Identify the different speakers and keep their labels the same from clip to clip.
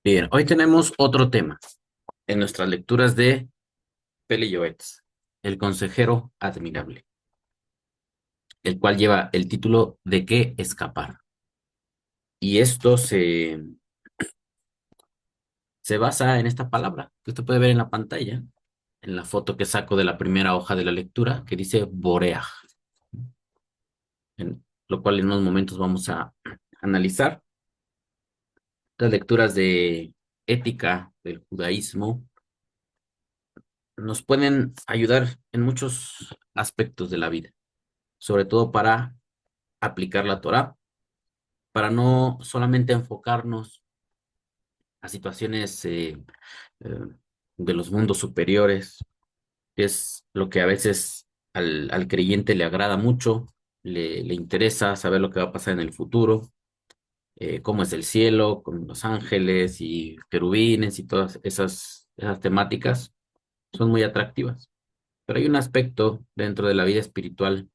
Speaker 1: Bien, hoy tenemos otro tema en nuestras lecturas de Pele Llobets, El consejero admirable, el cual lleva el título ¿De qué escapar? Y esto se basa en esta palabra que usted puede ver en la pantalla, en la foto que saco de la primera hoja de la lectura, que dice Boreaj, en lo cual en unos momentos vamos a analizar las lecturas de ética del judaísmo. Nos pueden ayudar en muchos aspectos de la vida, sobre todo para aplicar la Torá, para no solamente enfocarnos a situaciones eh, de los mundos superiores, que es lo que a veces al creyente le agrada mucho, le interesa saber lo que va a pasar en el futuro, cómo es el cielo, con los ángeles y querubines y todas esas temáticas son muy atractivas. Pero hay un aspecto dentro de la vida espiritual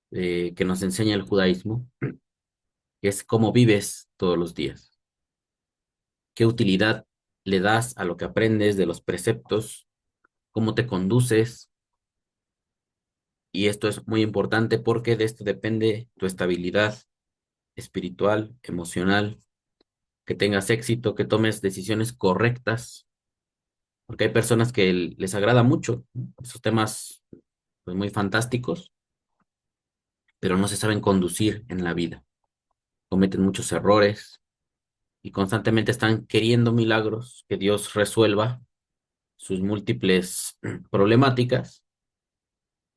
Speaker 1: que nos enseña el judaísmo, que es cómo vives todos los días. ¿Qué utilidad le das a lo que aprendes de los preceptos? ¿Cómo te conduces? Y esto es muy importante porque de esto depende tu estabilidad espiritual, emocional, que tengas éxito, que tomes decisiones correctas, porque hay personas que les agrada mucho, ¿no?, esos temas pues, muy fantásticos, pero no se saben conducir en la vida. Cometen muchos errores y constantemente están queriendo milagros, que Dios resuelva sus múltiples problemáticas,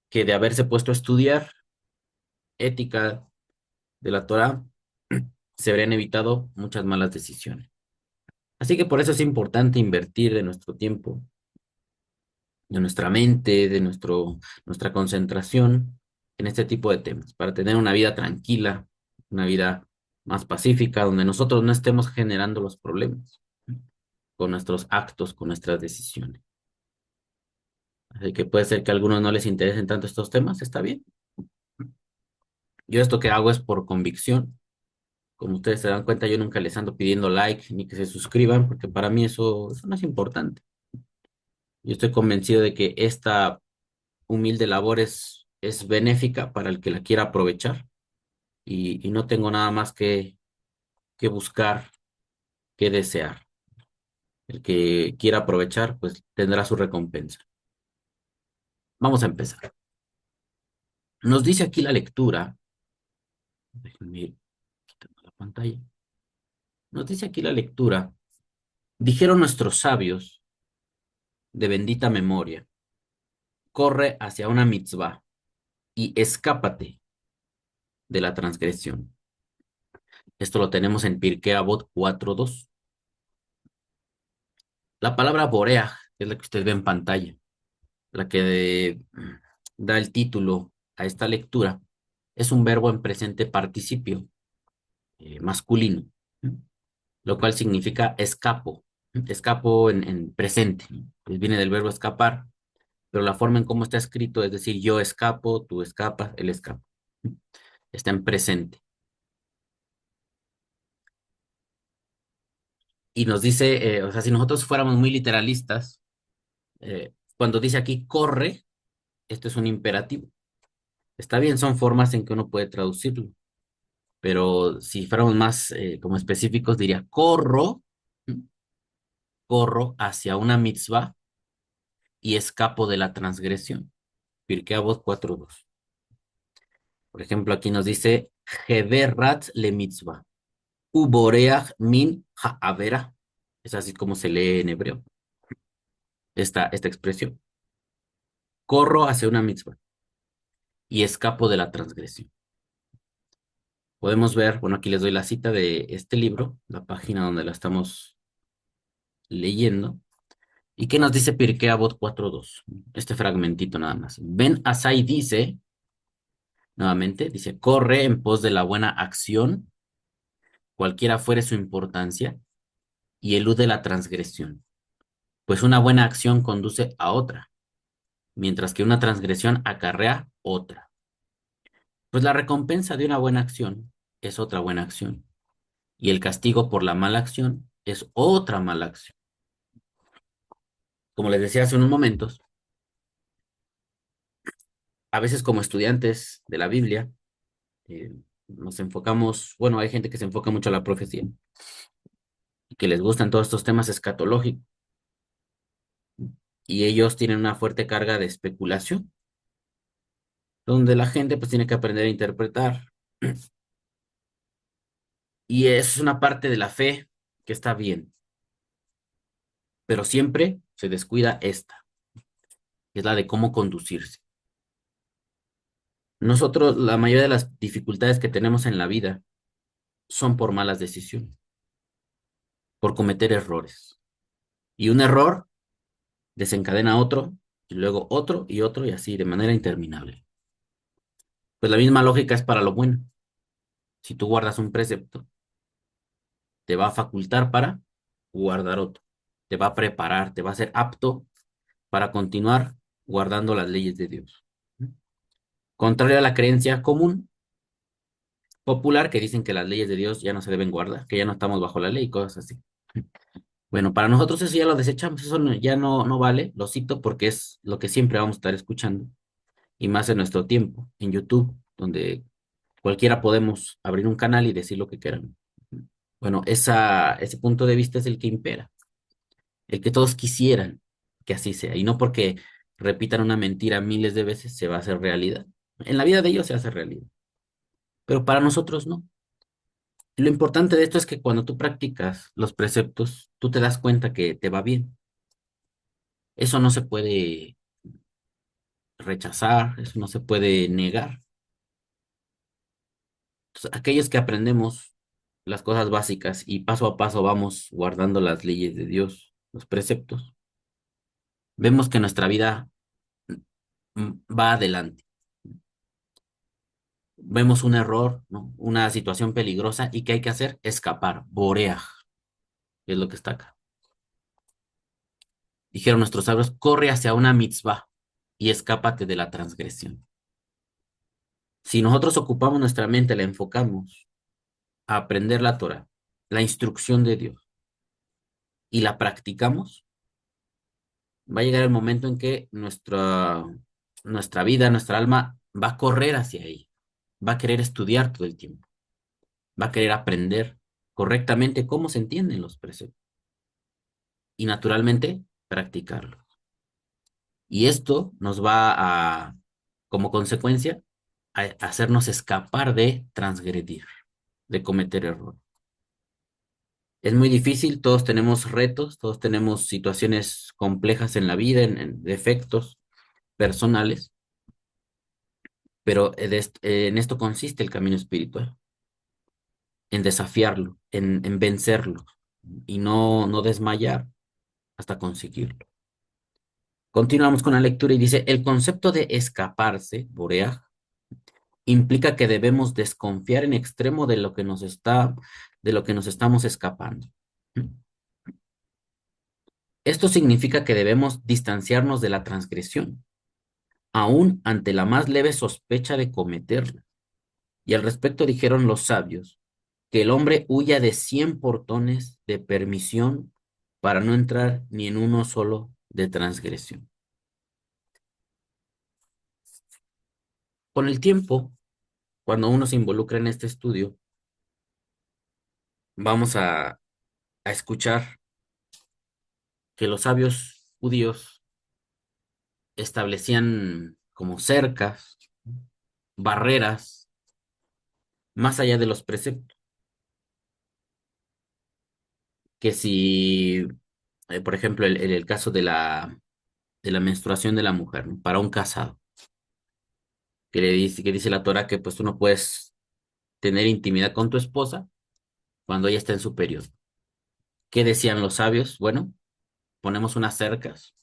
Speaker 1: que de haberse puesto a estudiar ética de la Torá, se habrían evitado muchas malas decisiones. Así que por eso es importante invertir de nuestro tiempo, de nuestra mente, de nuestra concentración en este tipo de temas, para tener una vida tranquila, una vida más pacífica, donde nosotros no estemos generando los problemas con nuestros actos, con nuestras decisiones. Así que puede ser que a algunos no les interesen tanto estos temas, está bien. Yo esto que hago es por convicción. Como ustedes se dan cuenta, yo nunca les ando pidiendo like ni que se suscriban, porque para mí eso no es importante. Yo estoy convencido de que esta humilde labor es benéfica para el que la quiera aprovechar y no tengo nada más que buscar, que desear. El que quiera aprovechar, pues tendrá su recompensa. Vamos a empezar. Nos dice aquí la lectura, déjenme ir quitando la pantalla. Nos dice aquí la lectura. Dijeron nuestros sabios de bendita memoria, corre hacia una mitzvah y escápate de la transgresión. Esto lo tenemos en Pirkei Avot 4:2. La palabra boreaj, que es la que usted ve en pantalla, la que da el título a esta lectura, es un verbo en presente participio masculino, ¿no?, lo cual significa escapo. Escapo en presente, ¿no? Pues viene del verbo escapar, pero la forma en cómo está escrito, es decir, yo escapo, tú escapas, él escapa. Está en presente. Y nos dice, o sea, si nosotros fuéramos muy literalistas, cuando dice aquí corre, esto es un imperativo. Está bien, son formas en que uno puede traducirlo, pero si fuéramos más como específicos, diría ¿m? Corro hacia una mitzvah y escapo de la transgresión. Pirkei Avot 4:2. Por ejemplo, aquí nos dice, Heberat le mitzvah, uboreach min ha'avera. Es así como se lee en hebreo esta expresión. Corro hacia una mitzvah y escapo de la transgresión. Podemos ver, bueno, aquí les doy la cita de este libro, la página donde la estamos leyendo. ¿Y qué nos dice Pirkei Avot 4:2? Este fragmentito nada más. Ben Asai dice, nuevamente, dice, corre en pos de la buena acción, cualquiera fuere su importancia, y elude la transgresión, pues una buena acción conduce a otra, mientras que una transgresión acarrea otra. Pues la recompensa de una buena acción es otra buena acción, y el castigo por la mala acción es otra mala acción. Como les decía hace unos momentos, a veces como estudiantes de la Biblia, nos enfocamos, bueno, hay gente que se enfoca mucho a la profecía y que les gustan todos estos temas escatológicos y ellos tienen una fuerte carga de especulación, donde la gente pues tiene que aprender a interpretar y es una parte de la fe que está bien, pero siempre se descuida esta, que es la de cómo conducirse. Nosotros, la mayoría de las dificultades que tenemos en la vida son por malas decisiones, por cometer errores. Y un error desencadena otro, y luego otro y otro, y así de manera interminable. Pues la misma lógica es para lo bueno. Si tú guardas un precepto, te va a facultar para guardar otro. Te va a preparar, te va a hacer apto para continuar guardando las leyes de Dios. Contrario a la creencia común, popular, que dicen que las leyes de Dios ya no se deben guardar, que ya no estamos bajo la ley y cosas así. Bueno, para nosotros eso ya lo desechamos, eso ya no vale, lo cito porque es lo que siempre vamos a estar escuchando, y más en nuestro tiempo, en YouTube, donde cualquiera podemos abrir un canal y decir lo que queramos. Bueno, ese punto de vista es el que impera, el que todos quisieran que así sea, y no porque repitan una mentira miles de veces se va a hacer realidad. En la vida de ellos se hace realidad, pero para nosotros no. Lo importante de esto es que cuando tú practicas los preceptos, tú te das cuenta que te va bien. Eso no se puede rechazar, eso no se puede negar. Entonces, aquellos que aprendemos las cosas básicas y paso a paso vamos guardando las leyes de Dios, los preceptos, vemos que nuestra vida va adelante. Vemos un error, ¿no? Una situación peligrosa y ¿qué hay que hacer? Escapar, boreaj, que es lo que está acá. Dijeron nuestros sabios, corre hacia una mitzvah y escápate de la transgresión. Si nosotros ocupamos nuestra mente, la enfocamos a aprender la Torah, la instrucción de Dios, y la practicamos, va a llegar el momento en que nuestra vida, nuestra alma va a correr hacia ahí, va a querer estudiar todo el tiempo, va a querer aprender correctamente cómo se entienden los preceptos y naturalmente practicarlos. Y esto nos va a, como consecuencia, a hacernos escapar de transgredir, de cometer errores. Es muy difícil, todos tenemos retos, todos tenemos situaciones complejas en la vida, en defectos personales, pero en esto consiste el camino espiritual, en desafiarlo, en vencerlo y no desmayar hasta conseguirlo. Continuamos con la lectura y dice, el concepto de escaparse, boreaj, implica que debemos desconfiar en extremo de lo que nos estamos escapando. Esto significa que debemos distanciarnos de la transgresión, aún ante la más leve sospecha de cometerla. Y al respecto dijeron los sabios, que el hombre huya de 100 portones de permisión para no entrar ni en uno solo de transgresión. Con el tiempo, cuando uno se involucra en este estudio, vamos a escuchar que los sabios judíos establecían como cercas, barreras, más allá de los preceptos, que si, por ejemplo, el caso de la menstruación de la mujer, ¿no? Para un casado, que dice la Torah que pues tú no puedes tener intimidad con tu esposa cuando ella está en su periodo. ¿Qué decían los sabios? Bueno, ponemos unas cercas,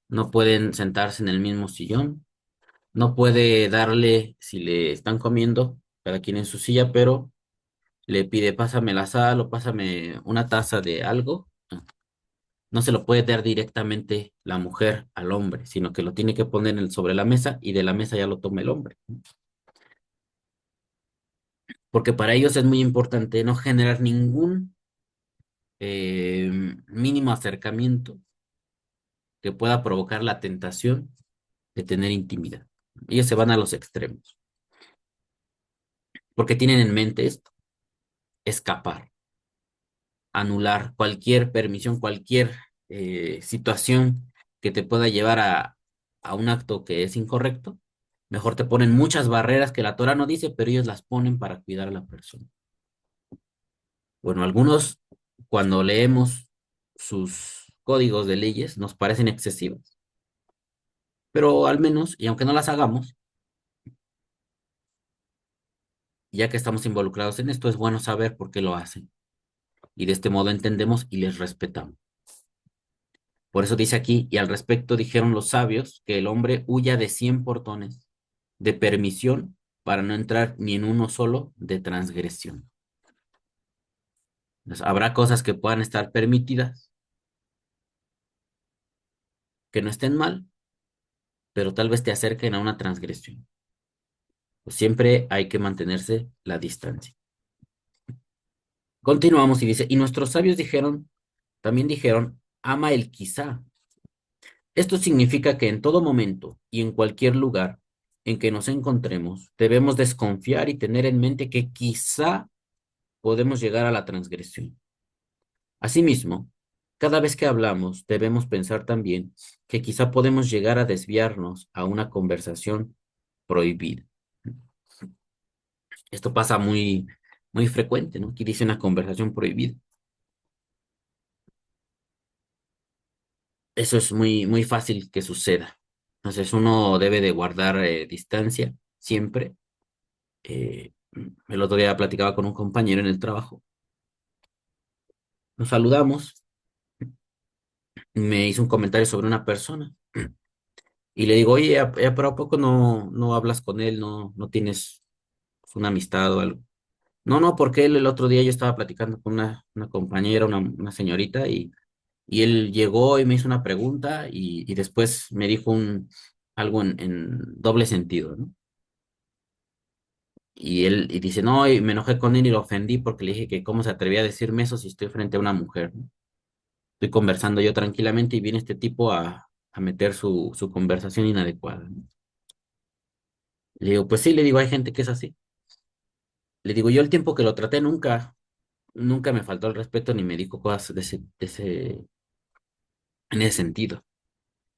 Speaker 1: no pueden sentarse en el mismo sillón, no puede darle, si le están comiendo, cada quien en su silla, pero le pide, pásame la sal o pásame una taza de algo. No se lo puede dar directamente la mujer al hombre, sino que lo tiene que poner sobre la mesa y de la mesa ya lo toma el hombre. Porque para ellos es muy importante no generar eh, mínimo acercamiento que pueda provocar la tentación de tener intimidad. Ellos se van a los extremos, porque tienen en mente esto, escapar, anular cualquier permisión, cualquier situación que te pueda llevar a un acto que es incorrecto. Mejor te ponen muchas barreras que la Torah no dice, pero ellos las ponen para cuidar a la persona. Bueno, algunos, cuando leemos sus códigos de leyes, nos parecen excesivos, pero al menos, y aunque no las hagamos, ya que estamos involucrados en esto, es bueno saber por qué lo hacen. Y de este modo entendemos y les respetamos. Por eso dice aquí, y al respecto dijeron los sabios que el hombre huya de 100 portones de permisión para no entrar ni en uno solo de transgresión. Entonces, habrá cosas que puedan estar permitidas, que no estén mal, pero tal vez te acerquen a una transgresión. Pues siempre hay que mantenerse la distancia. Continuamos y dice, y nuestros sabios dijeron, también dijeron, ama el quizá. Esto significa que en todo momento y en cualquier lugar en que nos encontremos, debemos desconfiar y tener en mente que quizá podemos llegar a la transgresión. Asimismo, cada vez que hablamos, debemos pensar también que quizá podemos llegar a desviarnos a una conversación prohibida. Esto pasa muy frecuente, ¿no? Aquí dice una conversación prohibida. Eso es muy fácil que suceda. Entonces uno debe de guardar distancia siempre. El otro día platicaba con un compañero en el trabajo. Nos saludamos. Me hizo un comentario sobre una persona. Y le digo, oye, pero ¿a poco no hablas con él? ¿No tienes una amistad o algo? No, no, porque él el otro día yo estaba platicando con una compañera, una señorita, y él llegó y me hizo una pregunta y después me dijo algo en doble sentido, ¿no? Y él y dice, no, y me enojé con él y lo ofendí porque le dije que cómo se atrevía a decirme eso si estoy frente a una mujer, ¿no? Estoy conversando yo tranquilamente y viene este tipo a meter su conversación inadecuada, ¿no? Le digo, pues sí, le digo, hay gente que es así. Le digo, yo el tiempo que lo traté nunca me faltó el respeto ni me dijo cosas en ese sentido.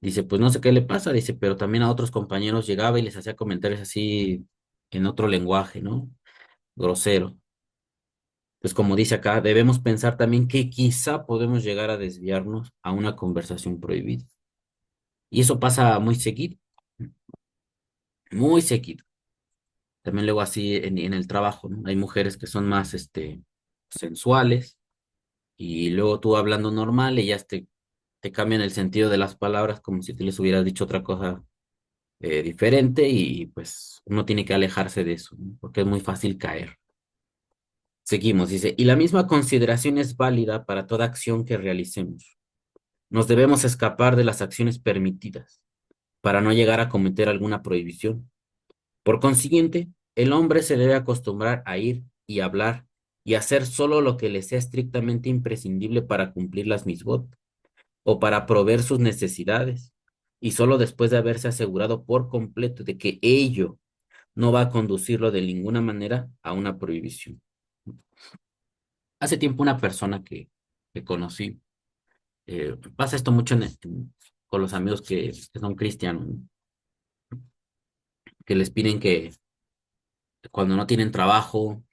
Speaker 1: Dice, pues no sé qué le pasa, dice, pero también a otros compañeros llegaba y les hacía comentarios así en otro lenguaje, ¿no? Grosero. Pues como dice acá, debemos pensar también que quizá podemos llegar a desviarnos a una conversación prohibida. Y eso pasa muy seguido, muy seguido. También luego así en el trabajo, ¿no? Hay mujeres que son más, sensuales y luego tú hablando normal, ellas te cambian el sentido de las palabras como si tú les hubieras dicho otra cosa diferente y pues uno tiene que alejarse de eso, ¿no? Porque es muy fácil caer. Seguimos, dice, y la misma consideración es válida para toda acción que realicemos. Nos debemos escapar de las acciones permitidas para no llegar a cometer alguna prohibición. Por consiguiente, el hombre se debe acostumbrar a ir y hablar y hacer solo lo que le sea estrictamente imprescindible para cumplir las misbot o para proveer sus necesidades, y solo después de haberse asegurado por completo de que ello no va a conducirlo de ninguna manera a una prohibición. Hace tiempo una persona que conocí, pasa esto mucho con los amigos que son cristianos, ¿no? Que les piden que cuando no tienen trabajo,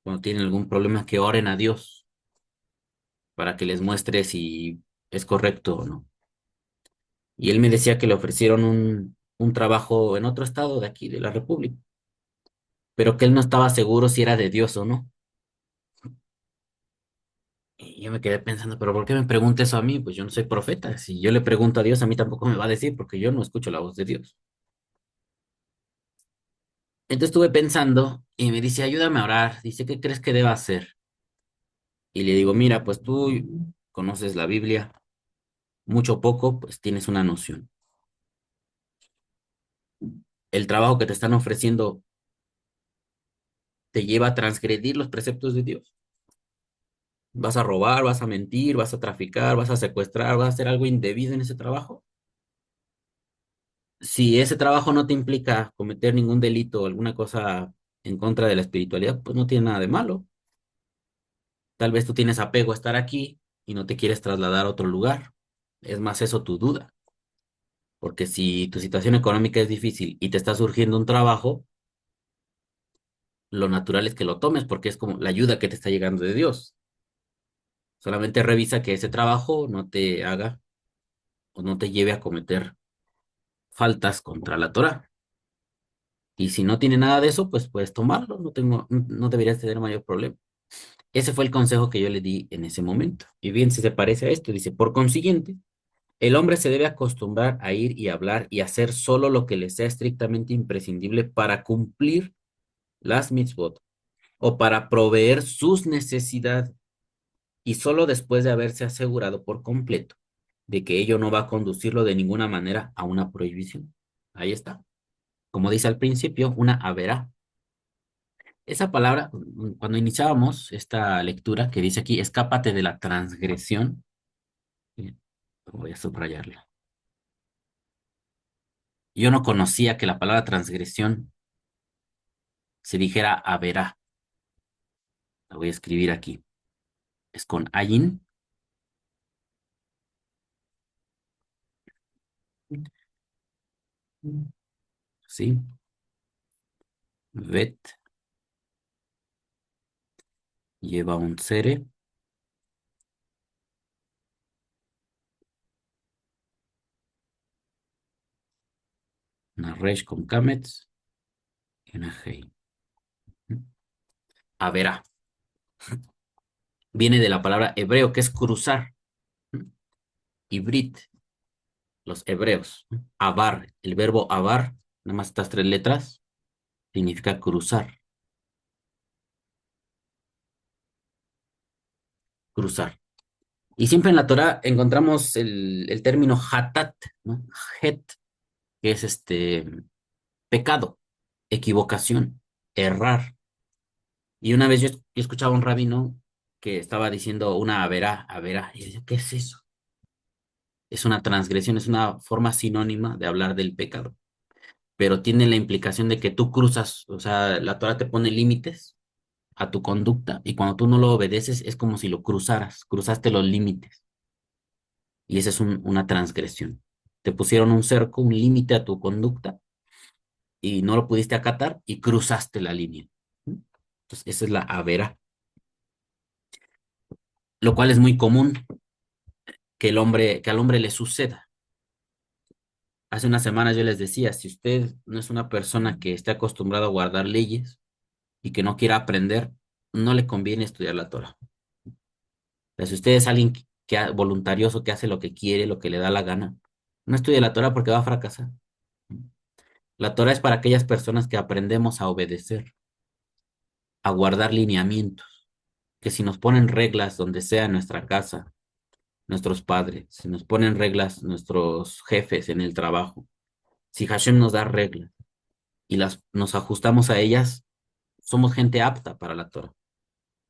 Speaker 1: cuando tienen algún problema, que oren a Dios para que les muestre si es correcto o no. Y él me decía que le ofrecieron un trabajo en otro estado de aquí, de la República, pero que él no estaba seguro si era de Dios o no. Y yo me quedé pensando, pero ¿por qué me pregunta eso a mí? Pues yo no soy profeta. Si yo le pregunto a Dios, a mí tampoco me va a decir, porque yo no escucho la voz de Dios. Entonces estuve pensando y me dice, ayúdame a orar. Dice, ¿qué crees que deba hacer? Y le digo, mira, pues tú conoces la Biblia, mucho o poco, pues tienes una noción. El trabajo que te están ofreciendo te lleva a transgredir los preceptos de Dios. ¿Vas a robar, vas a mentir, vas a traficar, vas a secuestrar, vas a hacer algo indebido en ese trabajo? Si ese trabajo no te implica cometer ningún delito o alguna cosa en contra de la espiritualidad, pues no tiene nada de malo. Tal vez tú tienes apego a estar aquí y no te quieres trasladar a otro lugar. Es más eso tu duda, porque si tu situación económica es difícil y te está surgiendo un trabajo, lo natural es que lo tomes porque es como la ayuda que te está llegando de Dios. Solamente revisa que ese trabajo no te haga o no te lleve a cometer faltas contra la Torah. Y si no tiene nada de eso, pues puedes tomarlo, no deberías tener mayor problema. Ese fue el consejo que yo le di en ese momento. Y bien, si se parece a esto, dice, por consiguiente, el hombre se debe acostumbrar a ir y hablar y hacer solo lo que le sea estrictamente imprescindible para cumplir las mitzvot o para proveer sus necesidades y solo después de haberse asegurado por completo de que ello no va a conducirlo de ninguna manera a una prohibición. Ahí está. Como dice al principio, una haberá. Esa palabra, cuando iniciábamos esta lectura que dice aquí, escápate de la transgresión, eh, voy a subrayarla. Yo no conocía que la palabra transgresión se dijera haberá. La voy a escribir aquí. Es con ayin, ¿sí? Vet lleva un cere, una resh con kamets y una hei. Haberá. Viene de la palabra hebreo que es cruzar. Ibrit, los hebreos. Avar, el verbo avar, nada más estas tres letras, significa cruzar, cruzar. Y siempre en la Torah encontramos el término hatat, ¿no? Het, que es pecado, equivocación, errar. Y una vez yo escuchaba a un rabino que estaba diciendo una averá, y yo decía, ¿qué es eso? Es una transgresión, es una forma sinónima de hablar del pecado, pero tiene la implicación de que tú cruzas, o sea, la Torah te pone límites a tu conducta y cuando tú no lo obedeces es como si lo cruzaras, cruzaste los límites y esa es una transgresión. Te pusieron un cerco, un límite a tu conducta y no lo pudiste acatar y cruzaste la línea. Entonces, esa es la avera, lo cual es muy común que al hombre le suceda. Hace unas semanas yo les decía, si usted no es una persona que esté acostumbrado a guardar leyes y que no quiera aprender, no le conviene estudiar la Torah. Pero si usted es alguien voluntarioso, que hace lo que quiere, lo que le da la gana, no estudie la Torah porque va a fracasar. La Torah es para aquellas personas que aprendemos a obedecer, a guardar lineamientos, que si nos ponen reglas donde sea en nuestra casa, nuestros padres, si nos ponen reglas nuestros jefes en el trabajo, si Hashem nos da reglas y nos ajustamos a ellas, somos gente apta para la Torah,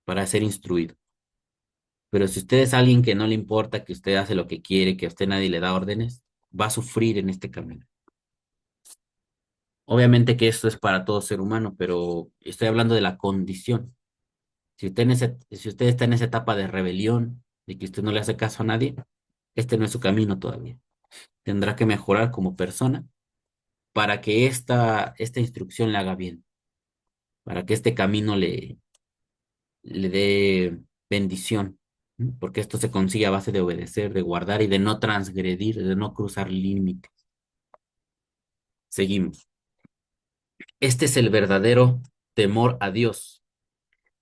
Speaker 1: para ser instruido. Pero si usted es alguien que no le importa, que usted hace lo que quiere, que a usted nadie le da órdenes, va a sufrir en este camino. Obviamente que esto es para todo ser humano, pero estoy hablando de la condición. Si usted está en esa etapa de rebelión, de que usted no le hace caso a nadie, este no es su camino todavía. Tendrá que mejorar como persona para que esta instrucción le haga bien, para que este camino le dé bendición, ¿m? Porque esto se consigue a base de obedecer, de guardar y de no transgredir, de no cruzar límites. Seguimos. Este es el verdadero temor a Dios.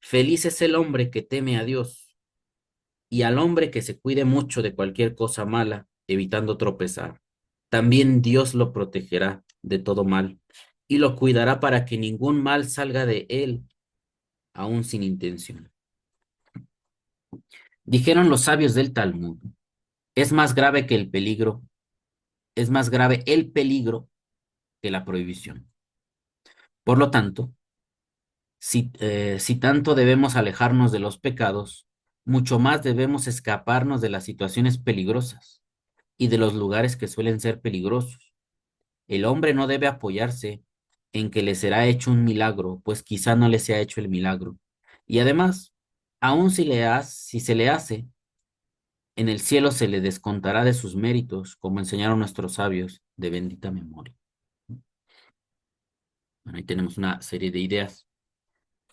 Speaker 1: Feliz es el hombre que teme a Dios y al hombre que se cuide mucho de cualquier cosa mala, evitando tropezar. También Dios lo protegerá de todo mal y lo cuidará para que ningún mal salga de él, aun sin intención. Dijeron los sabios del Talmud, es más grave que el peligro, es más grave el peligro que la prohibición. Por lo tanto, si tanto debemos alejarnos de los pecados, mucho más debemos escaparnos de las situaciones peligrosas y de los lugares que suelen ser peligrosos. El hombre no debe apoyarse en que le será hecho un milagro, pues quizá no le sea hecho el milagro. Y además, aun si se le hace, en el cielo se le descontará de sus méritos, como enseñaron nuestros sabios de bendita memoria. Bueno, ahí tenemos una serie de ideas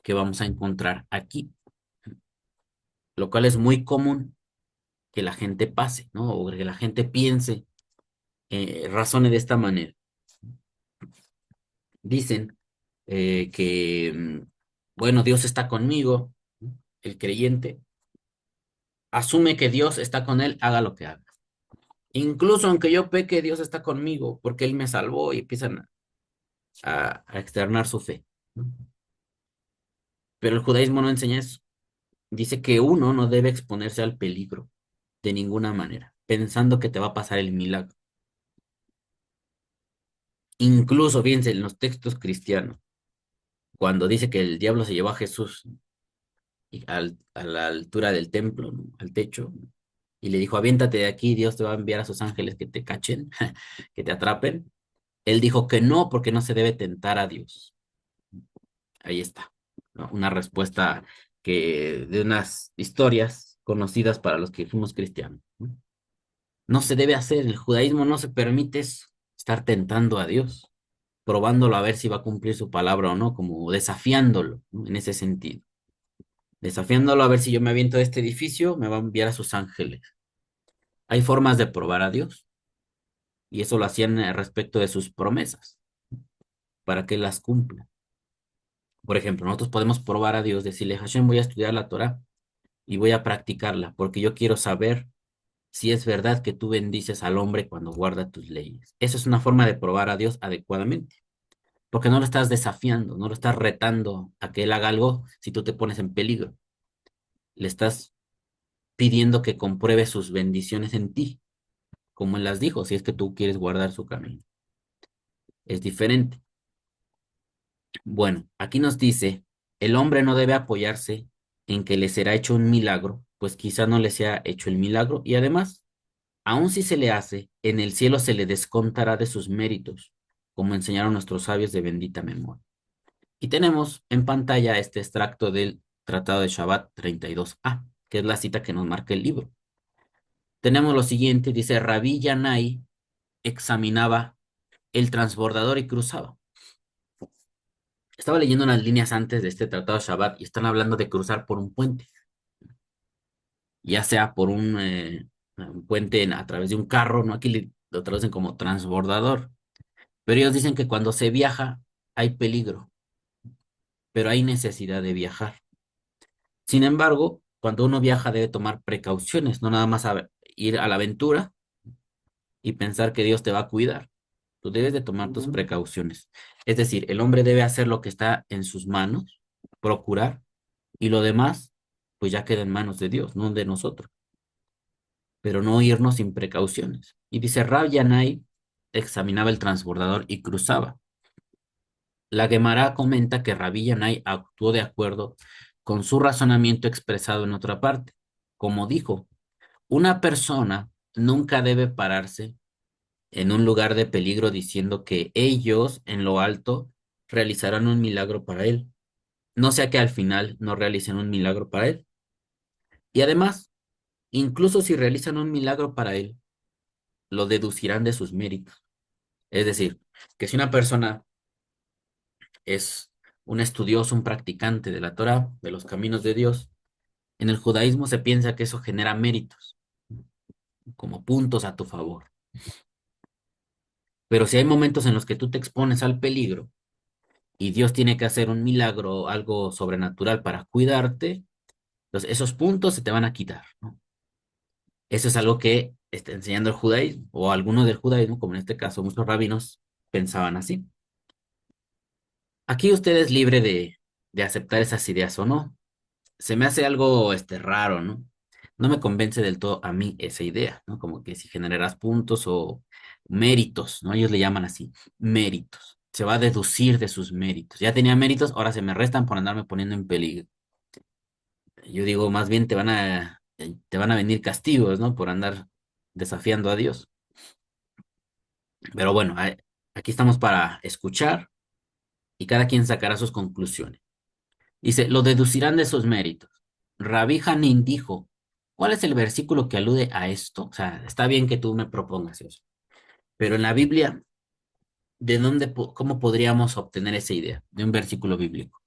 Speaker 1: que vamos a encontrar aquí, lo cual es muy común que la gente pase, ¿no? O que la gente piense, razone de esta manera. Dicen bueno, Dios está conmigo, ¿no? El creyente asume que Dios está con él, haga lo que haga. Incluso aunque yo peque, Dios está conmigo porque Él me salvó y empiezan a externar su fe, ¿no? Pero el judaísmo no enseña eso. Dice que uno no debe exponerse al peligro de ninguna manera, pensando que te va a pasar el milagro. Incluso, fíjense, en los textos cristianos, cuando dice que el diablo se llevó a Jesús a la altura del templo, ¿no? Al techo, y le dijo, aviéntate de aquí, Dios te va a enviar a sus ángeles que te cachen, que te atrapen. Él dijo que no, porque no se debe tentar a Dios. Ahí está, ¿no? Una respuesta de unas historias conocidas para los que fuimos cristianos, ¿no? No se debe hacer, el judaísmo no se permite eso, estar tentando a Dios, probándolo a ver si va a cumplir su palabra o no, como desafiándolo, ¿no? En ese sentido. Desafiándolo a ver si yo me aviento de este edificio, me va a enviar a sus ángeles. Hay formas de probar a Dios, y eso lo hacían respecto de sus promesas, para que las cumpla. Por ejemplo, nosotros podemos probar a Dios, decirle, Hashem, voy a estudiar la Torah y voy a practicarla, porque yo quiero saber si es verdad que tú bendices al hombre cuando guarda tus leyes. Eso es una forma de probar a Dios adecuadamente, porque no lo estás desafiando, no lo estás retando a que él haga algo si tú te pones en peligro. Le estás pidiendo que compruebe sus bendiciones en ti, como él las dijo, si es que tú quieres guardar su camino. Es diferente. Bueno, aquí nos dice, el hombre no debe apoyarse en que le será hecho un milagro, pues quizá no le sea hecho el milagro, y además, aun si se le hace, en el cielo se le descontará de sus méritos, como enseñaron nuestros sabios de bendita memoria. Y tenemos en pantalla este extracto del Tratado de Shabbat 32a, que es la cita que nos marca el libro. Tenemos lo siguiente, dice, Rabí Yanai examinaba el transbordador y cruzaba. Estaba leyendo unas líneas antes de este Tratado de Shabbat y están hablando de cruzar por un puente, ya sea por un puente a través de un carro, ¿no? Aquí lo traducen como transbordador. Pero ellos dicen que cuando se viaja hay peligro, pero hay necesidad de viajar. Sin embargo, cuando uno viaja debe tomar precauciones, no nada más ir a la aventura y pensar que Dios te va a cuidar. Tú debes de tomar tus precauciones. Es decir, el hombre debe hacer lo que está en sus manos, procurar, y lo demás, pues ya queda en manos de Dios, no de nosotros. Pero no irnos sin precauciones. Y dice, Rab Yanai examinaba el transbordador y cruzaba. La Gemara comenta que Rabbi Yanai actuó de acuerdo con su razonamiento expresado en otra parte. Como dijo, una persona nunca debe pararse en un lugar de peligro diciendo que ellos en lo alto realizarán un milagro para él. No sea que al final no realicen un milagro para él. Y además, incluso si realizan un milagro para él, lo deducirán de sus méritos. Es decir, que si una persona es un estudioso, un practicante de la Torah, de los caminos de Dios, en el judaísmo se piensa que eso genera méritos, como puntos a tu favor. Pero si hay momentos en los que tú te expones al peligro y Dios tiene que hacer un milagro, algo sobrenatural para cuidarte, entonces esos puntos se te van a quitar, ¿no? Eso es algo que está enseñando el judaísmo, o algunos del judaísmo, como en este caso muchos rabinos, pensaban así. Aquí usted es libre de aceptar esas ideas o no. Se me hace algo raro, ¿no? No me convence del todo a mí esa idea, ¿no? Como que si generarás puntos o méritos, ¿no? Ellos le llaman así, méritos. Se va a deducir de sus méritos. Ya tenía méritos, ahora se me restan por andarme poniendo en peligro. Yo digo, más bien te van a venir castigos, ¿no? Por andar desafiando a Dios. Pero bueno, aquí estamos para escuchar y cada quien sacará sus conclusiones. Dice, lo deducirán de sus méritos. Rabí Hanin dijo, ¿cuál es el versículo que alude a esto? O sea, está bien que tú me propongas eso, pero en la Biblia, cómo podríamos obtener esa idea de un versículo bíblico?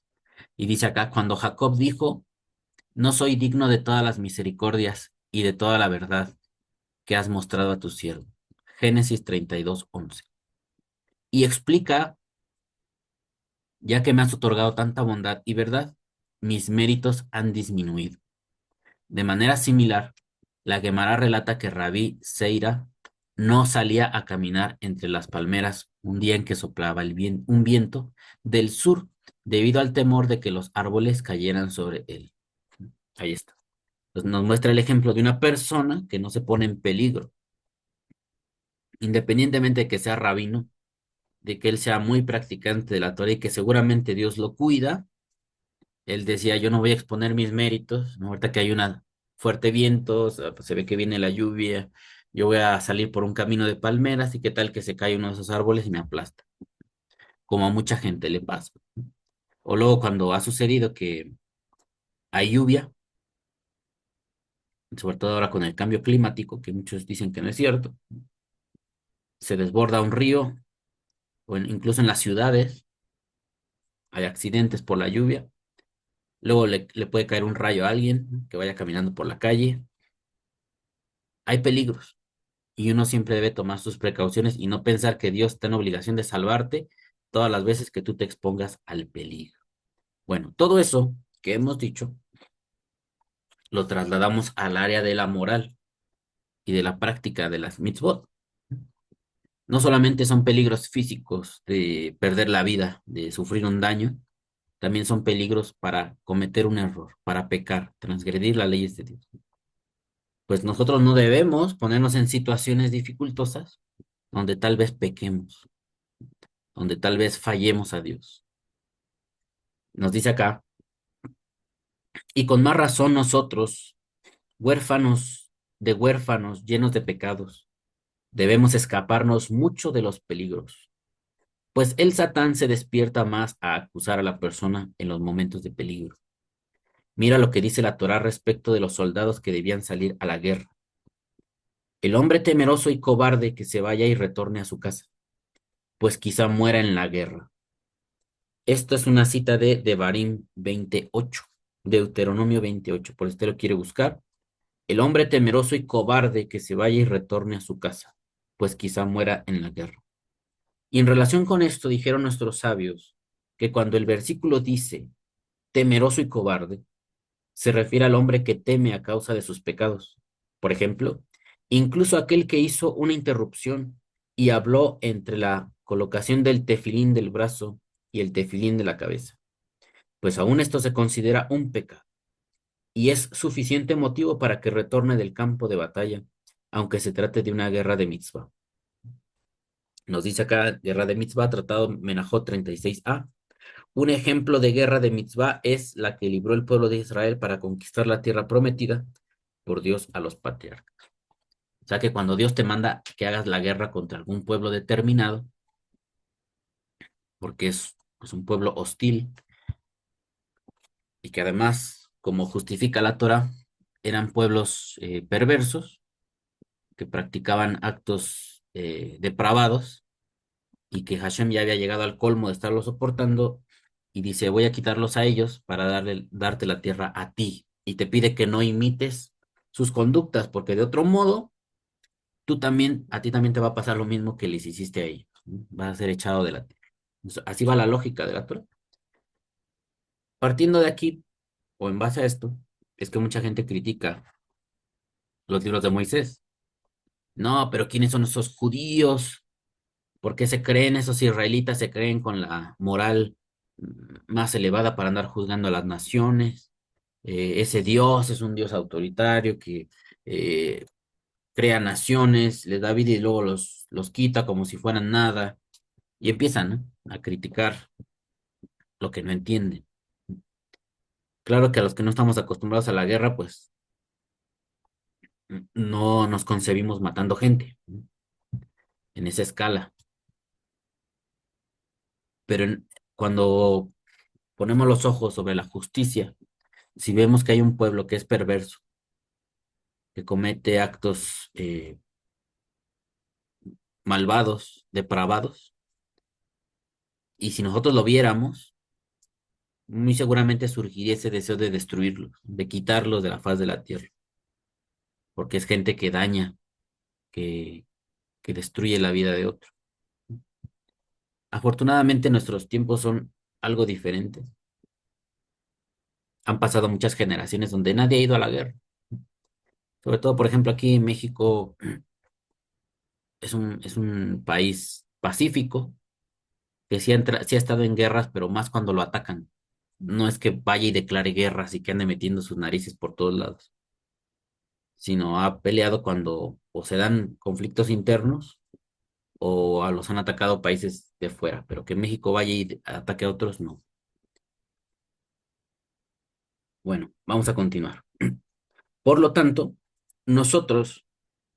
Speaker 1: Y dice acá, cuando Jacob dijo, no soy digno de todas las misericordias y de toda la verdad que has mostrado a tu siervo. Génesis 32:11. Y explica, ya que me has otorgado tanta bondad y verdad, mis méritos han disminuido. De manera similar, la Gemara relata que Rabí Seira no salía a caminar entre las palmeras un día en que soplaba un viento del sur debido al temor de que los árboles cayeran sobre él. Ahí está. Entonces nos muestra el ejemplo de una persona que no se pone en peligro, independientemente de que sea rabino, de que él sea muy practicante de la Torah y que seguramente Dios lo cuida. Él decía, yo no voy a exponer mis méritos, ¿no? Ahorita que hay un fuerte viento, o sea, pues se ve que viene la lluvia, yo voy a salir por un camino de palmeras y qué tal que se cae uno de esos árboles y me aplasta, como a mucha gente le pasa. O luego cuando ha sucedido que hay lluvia, sobre todo ahora con el cambio climático, que muchos dicen que no es cierto, se desborda un río, o incluso en las ciudades hay accidentes por la lluvia, luego le puede caer un rayo a alguien, ¿no? Que vaya caminando por la calle, hay peligros. Y uno siempre debe tomar sus precauciones y no pensar que Dios está en obligación de salvarte todas las veces que tú te expongas al peligro. Bueno, todo eso que hemos dicho lo trasladamos al área de la moral y de la práctica de las mitzvot. No solamente son peligros físicos de perder la vida, de sufrir un daño, también son peligros para cometer un error, para pecar, transgredir las leyes de Dios. Pues nosotros no debemos ponernos en situaciones dificultosas donde tal vez pequemos, donde tal vez fallemos a Dios. Nos dice acá, y con más razón nosotros, huérfanos llenos de pecados, debemos escaparnos mucho de los peligros, pues el Satán se despierta más a acusar a la persona en los momentos de peligro. Mira lo que dice la Torá respecto de los soldados que debían salir a la guerra. El hombre temeroso y cobarde que se vaya y retorne a su casa, pues quizá muera en la guerra. Esta es una cita de Devarim 28, Deuteronomio 28, por si usted lo quiere buscar. El hombre temeroso y cobarde que se vaya y retorne a su casa, pues quizá muera en la guerra. Y en relación con esto dijeron nuestros sabios que cuando el versículo dice temeroso y cobarde, se refiere al hombre que teme a causa de sus pecados. Por ejemplo, incluso aquel que hizo una interrupción y habló entre la colocación del tefilín del brazo y el tefilín de la cabeza, pues aún esto se considera un pecado y es suficiente motivo para que retorne del campo de batalla, aunque se trate de una guerra de mitzvah. Nos dice acá, guerra de mitzvah, tratado Menajot 36a. Un ejemplo de guerra de mitzvah es la que libró el pueblo de Israel para conquistar la tierra prometida por Dios a los patriarcas. O sea que cuando Dios te manda que hagas la guerra contra algún pueblo determinado, porque es pues, un pueblo hostil y que además, como justifica la Torah, eran pueblos perversos que practicaban actos depravados y que Hashem ya había llegado al colmo de estarlos soportando y dice, voy a quitarlos a ellos para darte la tierra a ti. Y te pide que no imites sus conductas, porque de otro modo, a ti también te va a pasar lo mismo que les hiciste a ellos, ¿no? Vas a ser echado de la tierra. Así va la lógica de la Torah. Partiendo de aquí, o en base a esto, es que mucha gente critica los libros de Moisés. No, pero ¿quiénes son esos judíos? ¿Por qué se creen esos israelitas? Se creen con la moral más elevada para andar juzgando a las naciones. Ese Dios es un Dios autoritario que eh, crea naciones, les da vida y luego los quita como si fueran nada. Y empiezan, ¿no?, a criticar lo que no entienden. Claro que a los que no estamos acostumbrados a la guerra, pues no nos concebimos matando gente, ¿no? En esa escala. Pero cuando ponemos los ojos sobre la justicia, si vemos que hay un pueblo que es perverso, que comete actos malvados, depravados, y si nosotros lo viéramos, muy seguramente surgiría ese deseo de destruirlos, de quitarlos de la faz de la tierra, porque es gente que daña, que, que destruye la vida de otro. Afortunadamente nuestros tiempos son algo diferentes. Han pasado muchas generaciones donde nadie ha ido a la guerra. Sobre todo, por ejemplo, aquí en México es un país pacífico, que sí ha estado en guerras, pero más cuando lo atacan. No es que vaya y declare guerras y que ande metiendo sus narices por todos lados, sino ha peleado cuando o se dan conflictos internos o a los han atacado países de fuera, pero que México vaya y ataque a otros, no. Bueno, vamos a continuar. Por lo tanto, nosotros,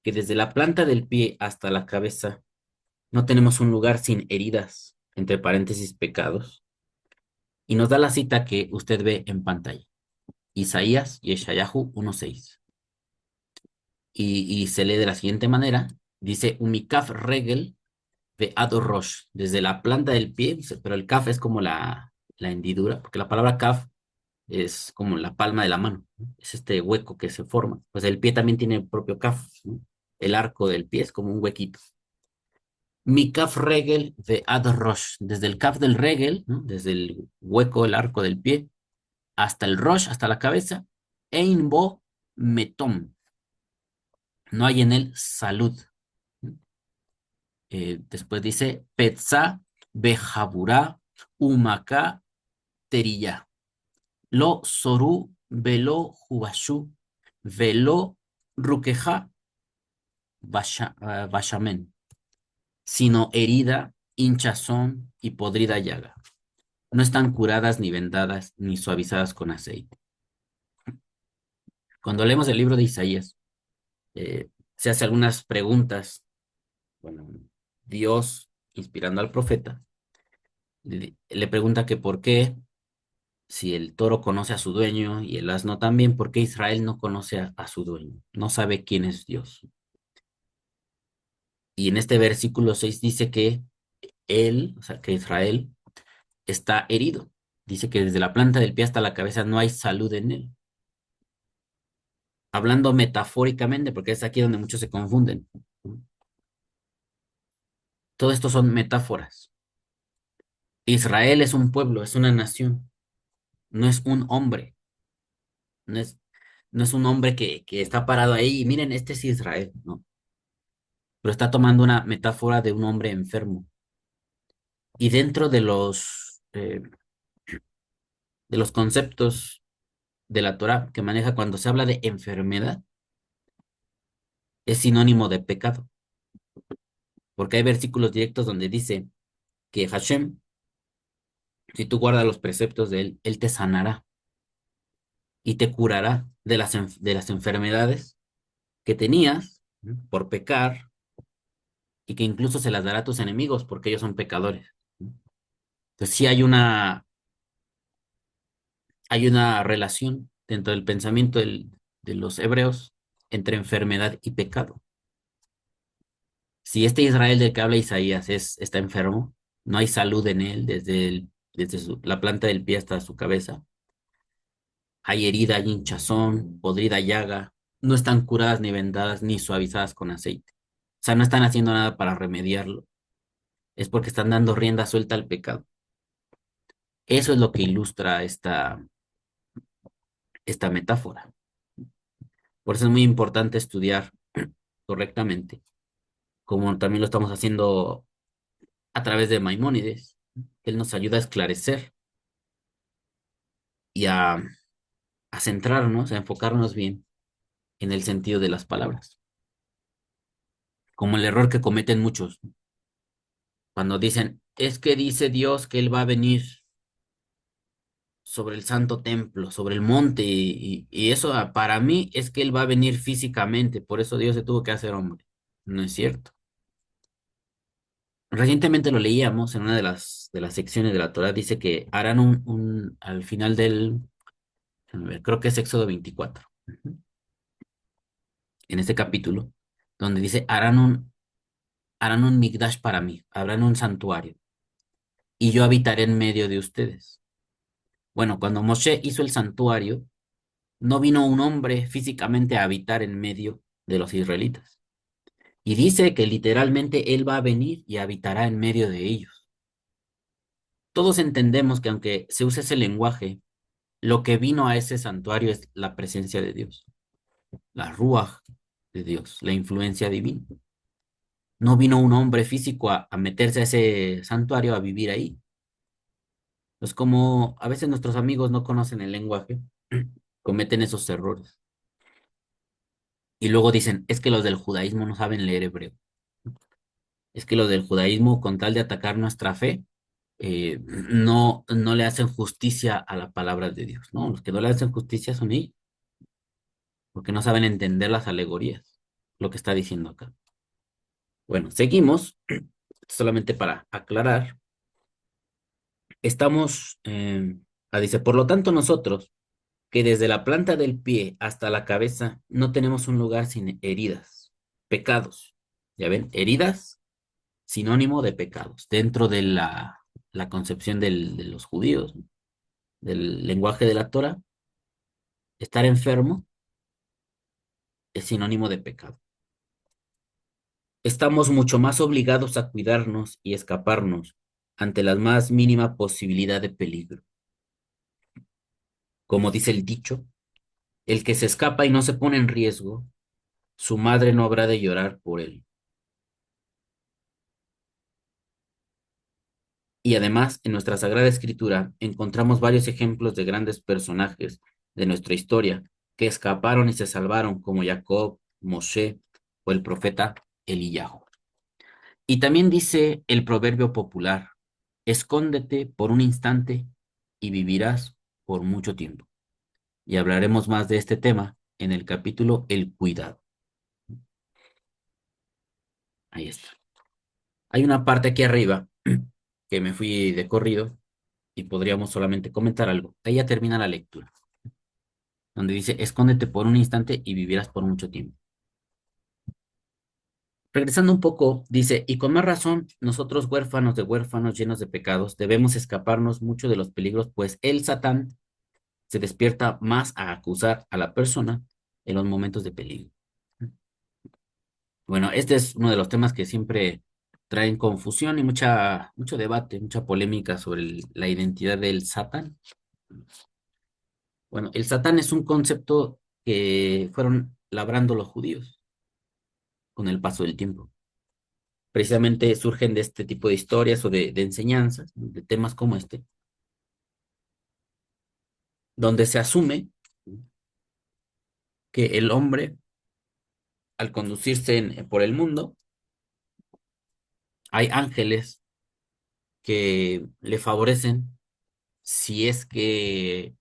Speaker 1: que desde la planta del pie hasta la cabeza no tenemos un lugar sin heridas, entre paréntesis pecados, y nos da la cita que usted ve en pantalla, Isaías y Yeshayahu 1:6. Y se lee de la siguiente manera, dice, Umikaf regel de Rosh, desde la planta del pie, pero el kaf es como la hendidura, porque la palabra kaf es como la palma de la mano, ¿no? Es este hueco que se forma. Pues el pie también tiene el propio kaf, ¿no? El arco del pie es como un huequito. Mi kaf regel de Rosh, desde el kaf del regel, ¿no? Desde el hueco, el arco del pie, hasta el rosh, hasta la cabeza, ein bo metom, no hay en él salud. Después dice, Petza, Bejabura, Umaka, Terilla, Lo Soru, Velo Jubashu, Velo Ruqueja, Bashamen, sino herida, hinchazón y podrida llaga. No están curadas ni vendadas ni suavizadas con aceite. Cuando leemos el libro de Isaías, se hace algunas preguntas. Bueno, Dios, inspirando al profeta, le pregunta que por qué, si el toro conoce a su dueño y el asno también, ¿por qué Israel no conoce a su dueño? No sabe quién es Dios. Y en este versículo 6 dice que él, o sea, que Israel está herido. Dice que desde la planta del pie hasta la cabeza no hay salud en él. Hablando metafóricamente, porque es aquí donde muchos se confunden. Todo esto son metáforas. Israel es un pueblo, es una nación, no es un hombre. No es, no es un hombre que está parado ahí y miren, este es Israel, ¿no? Pero está tomando una metáfora de un hombre enfermo. Y dentro de los conceptos de la Torah que maneja cuando se habla de enfermedad, es sinónimo de pecado. Porque hay versículos directos donde dice que Hashem, si tú guardas los preceptos de él, él te sanará y te curará de las enfermedades que tenías, ¿no? Por pecar y que incluso se las dará a tus enemigos porque ellos son pecadores, ¿no? Entonces sí hay una relación dentro del pensamiento de los hebreos entre enfermedad y pecado. Si este Israel del que habla Isaías está enfermo, no hay salud en él desde la planta del pie hasta su cabeza. Hay herida, hay hinchazón, podrida llaga. No están curadas ni vendadas ni suavizadas con aceite. O sea, no están haciendo nada para remediarlo. Es porque están dando rienda suelta al pecado. Eso es lo que ilustra esta metáfora. Por eso es muy importante estudiar correctamente, como también lo estamos haciendo a través de Maimónides. Él nos ayuda a esclarecer y a centrarnos, a enfocarnos bien en el sentido de las palabras, como el error que cometen muchos cuando dicen, es que dice Dios que Él va a venir. sobre el santo templo, sobre el monte, y eso para mí es que él va a venir físicamente, por eso Dios se tuvo que hacer hombre. No es cierto. Recientemente lo leíamos en una de las secciones de la Torah, dice que harán al final del, a ver, creo que es Éxodo 24, ujú, en este capítulo, donde dice, harán un Migdash para mí, harán un santuario, y yo habitaré en medio de ustedes. Bueno, cuando Moshe hizo el santuario, no vino un hombre físicamente a habitar en medio de los israelitas. Y dice que literalmente él va a venir y habitará en medio de ellos. Todos entendemos que aunque se use ese lenguaje, lo que vino a ese santuario es la presencia de Dios, la ruaj de Dios, la influencia divina. No vino un hombre físico a meterse a ese santuario a vivir ahí. Es como a veces nuestros amigos no conocen el lenguaje, cometen esos errores. Y luego dicen, es que los del judaísmo no saben leer hebreo. Es que los del judaísmo, con tal de atacar nuestra fe, no le hacen justicia a la palabra de Dios. No, los que no le hacen justicia son ellos, porque no saben entender las alegorías, lo que está diciendo acá. Bueno, seguimos, solamente para aclarar. Estamos, dice, por lo tanto nosotros, que desde la planta del pie hasta la cabeza no tenemos un lugar sin heridas, pecados. ¿Ya ven? Heridas, sinónimo de pecados, dentro de la concepción de los judíos, ¿no? Del lenguaje de la Torah, estar enfermo es sinónimo de pecado. Estamos mucho más obligados a cuidarnos y escaparnos ante la más mínima posibilidad de peligro. Como dice el dicho, el que se escapa y no se pone en riesgo, su madre no habrá de llorar por él. Y además, en nuestra Sagrada Escritura encontramos varios ejemplos de grandes personajes de nuestra historia que escaparon y se salvaron, como Jacob, Moshe o el profeta Eliyahu. Y también dice el proverbio popular, escóndete por un instante y vivirás por mucho tiempo. Y hablaremos más de este tema en el capítulo El cuidado. Ahí está. Hay una parte aquí arriba que me fui de corrido y podríamos solamente comentar algo. Ahí ya termina la lectura, donde dice, escóndete por un instante y vivirás por mucho tiempo. Regresando un poco, dice, y con más razón, nosotros huérfanos de huérfanos llenos de pecados, debemos escaparnos mucho de los peligros, pues el Satán se despierta más a acusar a la persona en los momentos de peligro. Bueno, este es uno de los temas que siempre traen confusión y mucho debate, mucha polémica sobre la identidad del Satán. Bueno, el Satán es un concepto que fueron labrando los judíos con el paso del tiempo. Precisamente surgen de este tipo de historias o de enseñanzas, de temas como este, donde se asume que el hombre, al conducirse por el mundo, hay ángeles que le favorecen si es que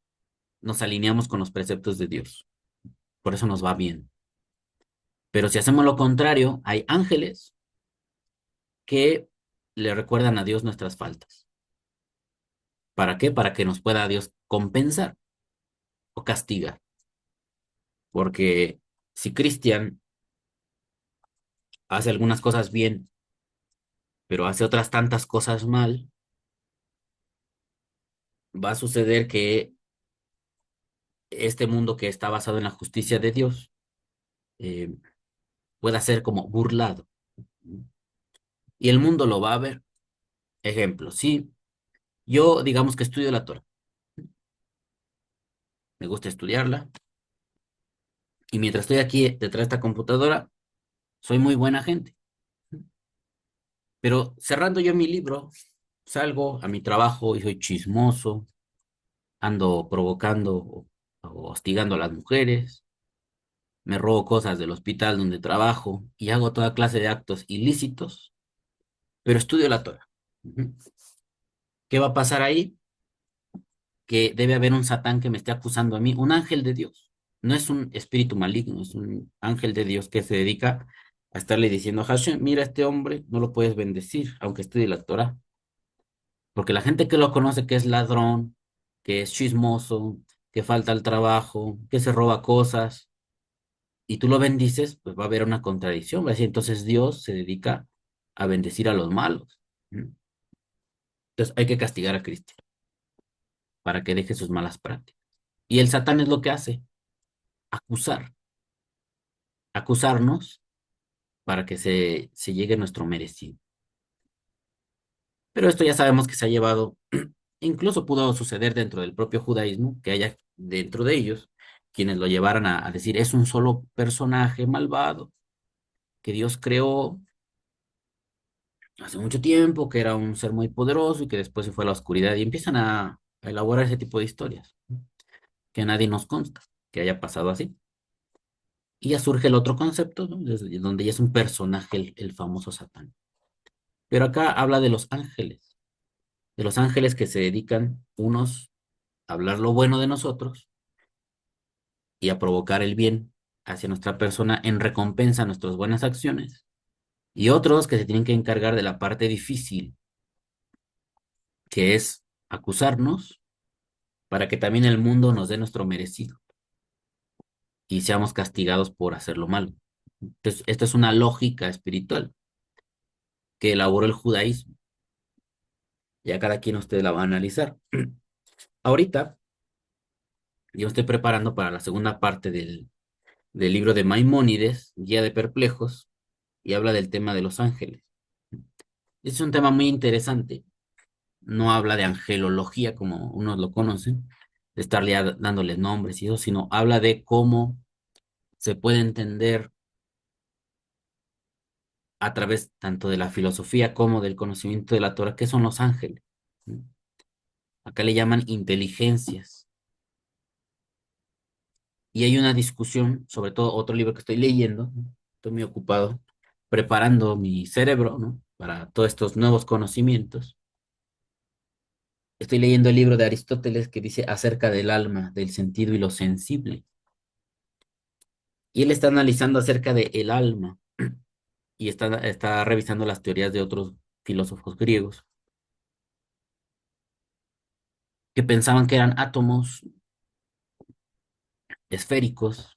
Speaker 1: nos alineamos con los preceptos de Dios. Por eso nos va bien. Pero si hacemos lo contrario, hay ángeles que le recuerdan a Dios nuestras faltas. ¿Para qué? Para que nos pueda Dios compensar o castigar. Porque si Cristian hace algunas cosas bien, pero hace otras tantas cosas mal, va a suceder que este mundo que está basado en la justicia de Dios eh, pueda ser como burlado. Y el mundo lo va a ver. Ejemplo, sí, yo digamos que estudio la Torah, me gusta estudiarla, y mientras estoy aquí detrás de esta computadora, soy muy buena gente. Pero cerrando yo mi libro, salgo a mi trabajo y soy chismoso, ando provocando o hostigando a las mujeres, me robo cosas del hospital donde trabajo y hago toda clase de actos ilícitos, pero estudio la Torah. Ujú. ¿Qué va a pasar ahí? que debe haber un Satán que me esté acusando a mí, un ángel de Dios. No es un espíritu maligno, es un ángel de Dios que se dedica a estarle diciendo a Hashem, mira, este hombre no lo puedes bendecir, aunque estudie la Torah. Porque la gente que lo conoce, que es ladrón, que es chismoso, que falta al trabajo, que se roba cosas, y tú lo bendices, pues va a haber una contradicción. Va a decir, entonces Dios se dedica a bendecir a los malos. ¿Mm? Entonces hay que castigar a Cristian para que deje sus malas prácticas. Y el Satán es lo que hace, acusar, acusarnos para que se llegue nuestro merecido. Pero esto ya sabemos que se ha llevado, incluso pudo suceder dentro del propio judaísmo, que haya dentro de ellos quienes lo llevaran a decir, es un solo personaje malvado que Dios creó hace mucho tiempo, que era un ser muy poderoso y que después se fue a la oscuridad y empiezan a elaborar ese tipo de historias, ¿no? Que a nadie nos consta que haya pasado así. Y ya surge el otro concepto, ¿no? Desde donde ya es un personaje, el famoso Satán. Pero acá habla de los ángeles que se dedican unos a hablar lo bueno de nosotros y a provocar el bien hacia nuestra persona en recompensa a nuestras buenas acciones, y otros que se tienen que encargar de la parte difícil, que es acusarnos para que también el mundo nos dé nuestro merecido y seamos castigados por hacerlo malo. Entonces, esto es una lógica espiritual que elaboró el judaísmo. Ya cada quien usted la va a analizar. Ahorita yo estoy preparando para la segunda parte del libro de Maimónides, Guía de Perplejos, y habla del tema de los ángeles. Es un tema muy interesante. No habla de angelología como unos lo conocen, de estarle dándoles nombres y eso, sino habla de cómo se puede entender a través tanto de la filosofía como del conocimiento de la Torah qué son los ángeles. ¿No? Acá le llaman inteligencias. Y hay una discusión, sobre todo otro libro que estoy leyendo, ¿no? Estoy muy ocupado preparando mi cerebro, ¿no? Para todos estos nuevos conocimientos. Estoy leyendo el libro de Aristóteles que dice acerca del alma, del sentido y lo sensible. Y él está analizando acerca del alma y está revisando las teorías de otros filósofos griegos que pensaban que eran átomos esféricos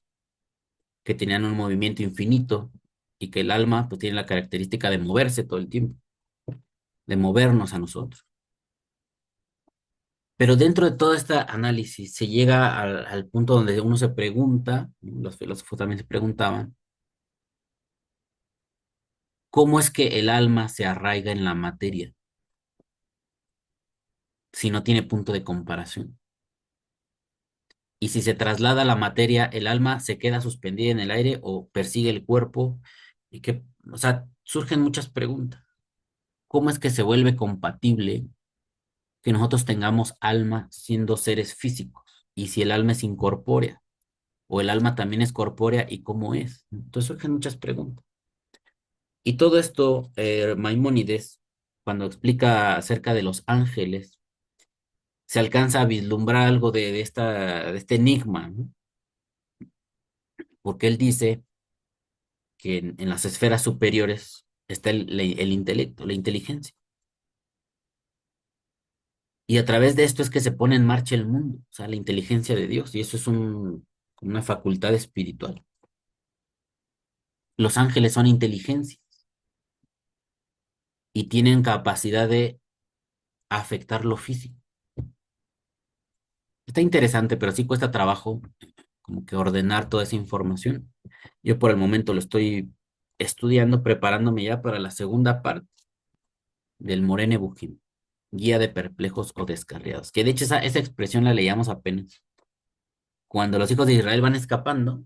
Speaker 1: que tenían un movimiento infinito y que el alma pues tiene la característica de moverse todo el tiempo, de movernos a nosotros. Pero dentro de todo este análisis se llega al punto donde uno se pregunta, ¿no? Los filósofos también se preguntaban, ¿cómo es que el alma se arraiga en la materia si no tiene punto de comparación? Y si se traslada a la materia, ¿el alma se queda suspendida en el aire o persigue el cuerpo? Y que, o sea, surgen muchas preguntas. ¿Cómo es que se vuelve compatible que nosotros tengamos alma siendo seres físicos? Y si el alma es incorpórea, o el alma también es corpórea, ¿y cómo es? Entonces surgen muchas preguntas. Y todo esto, Maimónides, cuando explica acerca de los ángeles, se alcanza a vislumbrar algo de este enigma, ¿no? Porque él dice que en las esferas superiores está el intelecto, la inteligencia. Y a través de esto es que se pone en marcha el mundo, o sea, la inteligencia de Dios, y eso es una facultad espiritual. Los ángeles son inteligencia y tienen capacidad de afectar lo físico. Está interesante, pero sí cuesta trabajo como que ordenar toda esa información. Yo por el momento lo estoy estudiando, preparándome ya para la segunda parte del Morene Bujim, guía de perplejos o descarriados. Que de hecho esa expresión la leíamos apenas. Cuando los hijos de Israel van escapando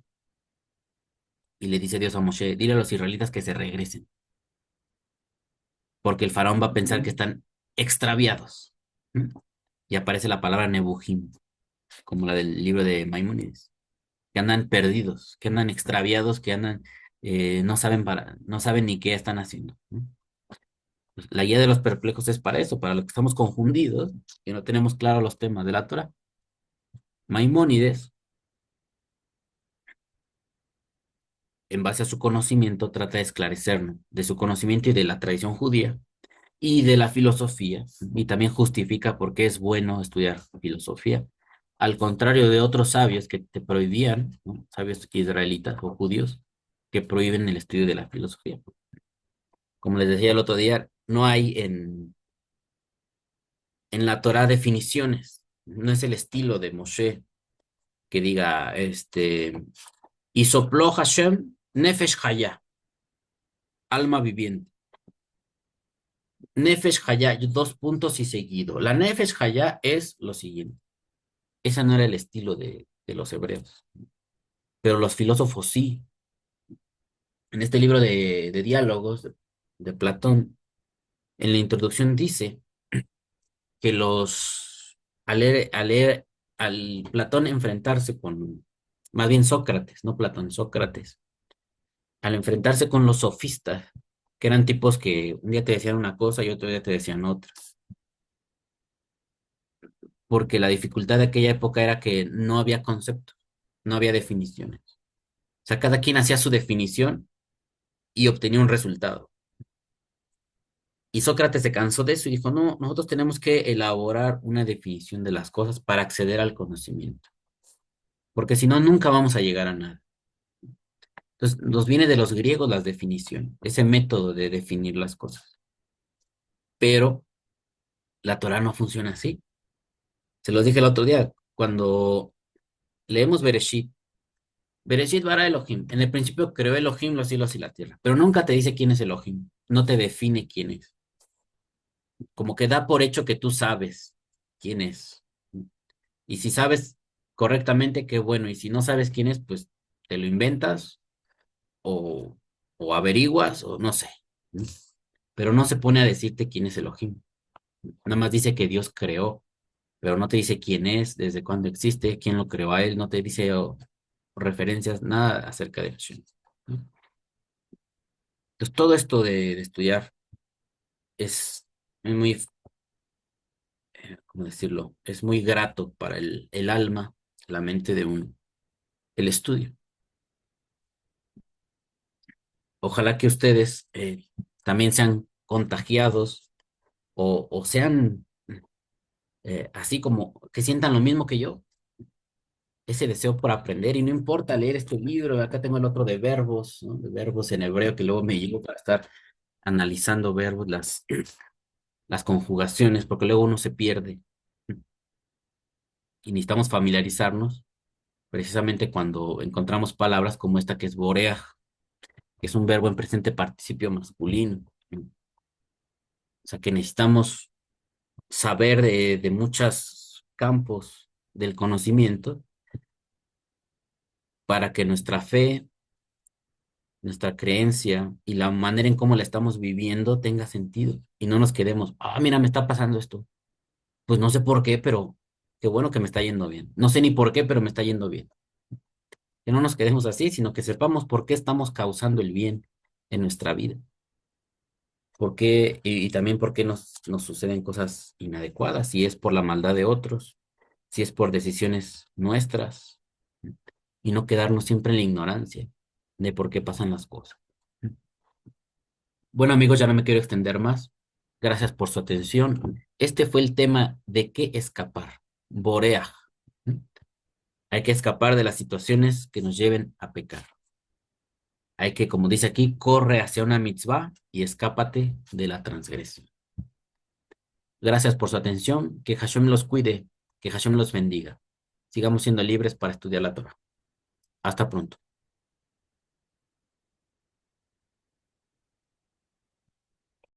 Speaker 1: y le dice Dios a Moshe, dile a los israelitas que se regresen, porque el faraón va a pensar que están extraviados. ¿Mm? Y aparece la palabra Nebuchim, como la del libro de Maimónides, que andan perdidos, que andan extraviados, que andan, no saben ni qué están haciendo. ¿No? La guía de los perplejos es para eso, para los que estamos confundidos, que no tenemos claro los temas de la Torah. Maimónides, en base a su conocimiento, trata de esclarecernos de su conocimiento y de la tradición judía y de la filosofía, y también justifica por qué es bueno estudiar filosofía, al contrario de otros sabios que te prohibían, ¿no? Sabios israelitas o judíos, que prohíben el estudio de la filosofía. Como les decía el otro día, no hay en la Torah definiciones, no es el estilo de Moshe que diga, y sopló Hashem nefesh haya, alma viviente. Nefesh haya, dos puntos y seguido. La nefesh haya es lo siguiente. Ese no era el estilo de los hebreos, pero los filósofos sí. En este libro de diálogos de Platón, en la introducción dice que al Platón enfrentarse con, más bien Sócrates, no Platón, Sócrates, al enfrentarse con los sofistas, que eran tipos que un día te decían una cosa y otro día te decían otra, porque la dificultad de aquella época era que no había conceptos, no había definiciones. O sea, cada quien hacía su definición y obtenía un resultado. Y Sócrates se cansó de eso y dijo, no, nosotros tenemos que elaborar una definición de las cosas para acceder al conocimiento, porque si no, nunca vamos a llegar a nada. Entonces, nos viene de los griegos las definiciones, ese método de definir las cosas. Pero la Torah no funciona así. Se los dije el otro día, cuando leemos Bereshit, Bereshit bara Elohim. En el principio creó Elohim los cielos y la tierra, pero nunca te dice quién es Elohim, no te define quién es. Como que da por hecho que tú sabes quién es. Y si sabes correctamente, qué bueno. Y si no sabes quién es, pues te lo inventas o, o averiguas o no sé. Pero no se pone a decirte quién es Elohim. Nada más dice que Dios creó, pero no te dice quién es, desde cuándo existe, quién lo creó a él, no te dice referencias, nada acerca de Hashem, ¿no? Entonces, todo esto de estudiar es muy, ¿cómo decirlo? Es muy grato para el alma, la mente de uno, el estudio. Ojalá que ustedes también sean contagiados o sean así como que sientan lo mismo que yo, ese deseo por aprender y no importa leer este libro, acá tengo el otro de verbos, ¿no? De verbos en hebreo que luego me llevo para estar analizando verbos, las conjugaciones, porque luego uno se pierde y necesitamos familiarizarnos precisamente cuando encontramos palabras como esta que es boreaj, que es un verbo en presente participio masculino. O sea que necesitamos saber de muchos campos del conocimiento para que nuestra fe, nuestra creencia y la manera en cómo la estamos viviendo tenga sentido y no nos quedemos, ah, mira, me está pasando esto. Pues no sé por qué, pero qué bueno que me está yendo bien. No sé ni por qué, pero me está yendo bien. Que no nos quedemos así, sino que sepamos por qué estamos causando el bien en nuestra vida. Por qué, y también por qué nos suceden cosas inadecuadas, si es por la maldad de otros, si es por decisiones nuestras, y no quedarnos siempre en la ignorancia de por qué pasan las cosas. Bueno, amigos, ya no me quiero extender más. Gracias por su atención. Este fue el tema de qué escapar. Boreaj. Hay que escapar de las situaciones que nos lleven a pecar. Hay que, como dice aquí, corre hacia una mitzvah y escápate de la transgresión. Gracias por su atención. Que Hashem los cuide. Que Hashem los bendiga. Sigamos siendo libres para estudiar la Torah. Hasta pronto.